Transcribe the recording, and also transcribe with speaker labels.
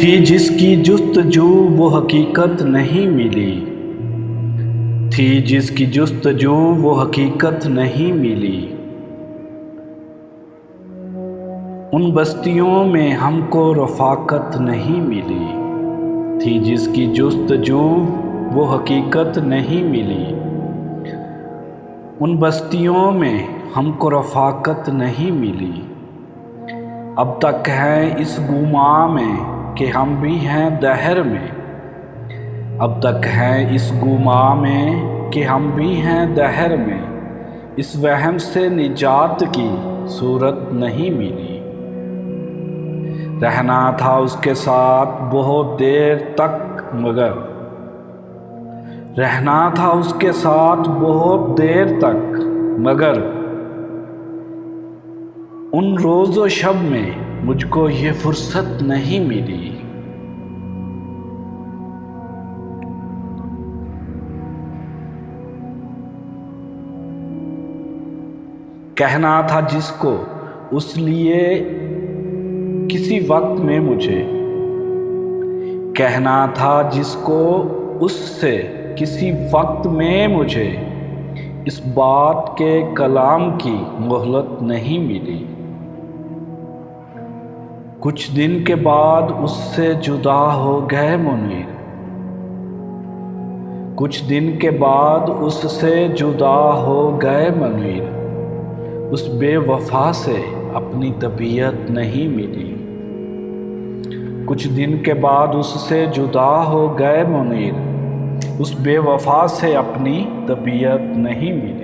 Speaker 1: थी जिसकी जुस्तजू वो हकीकत नहीं मिली, थी जिसकी जुस्तजू वो हकीकत नहीं मिली। उन बस्तियों में हमको रफ़ाकत नहीं मिली, थी जिसकी जुस्तजू वो हकीकत नहीं मिली। उन बस्तियों में हमको रफ़ाकत नहीं मिली। अब तक है इस गुमा में कि हम भी हैं दहर में, अब तक है इस गुमा में कि हम भी हैं दहर में। इस वहम से निजात की सूरत नहीं मिली। रहना था उसके साथ बहुत देर तक मगर, रहना था उसके साथ बहुत देर तक मगर, उन रोज़ो शब में मुझको ये फुर्सत नहीं मिली। कहना था जिसको उस लिए किसी वक्त में मुझे, कहना था जिसको उससे किसी वक्त में मुझे, इस बात के कलाम की मोहलत नहीं मिली। कुछ दिन के बाद उससे जुदा हो गए मुनीर, कुछ दिन के बाद उससे जुदा हो गए मुनीर। उस बेवफा से अपनी तबीयत नहीं मिली। कुछ दिन के बाद उससे जुदा हो गए मुनीर, उस बेवफा से अपनी तबीयत नहीं मिली।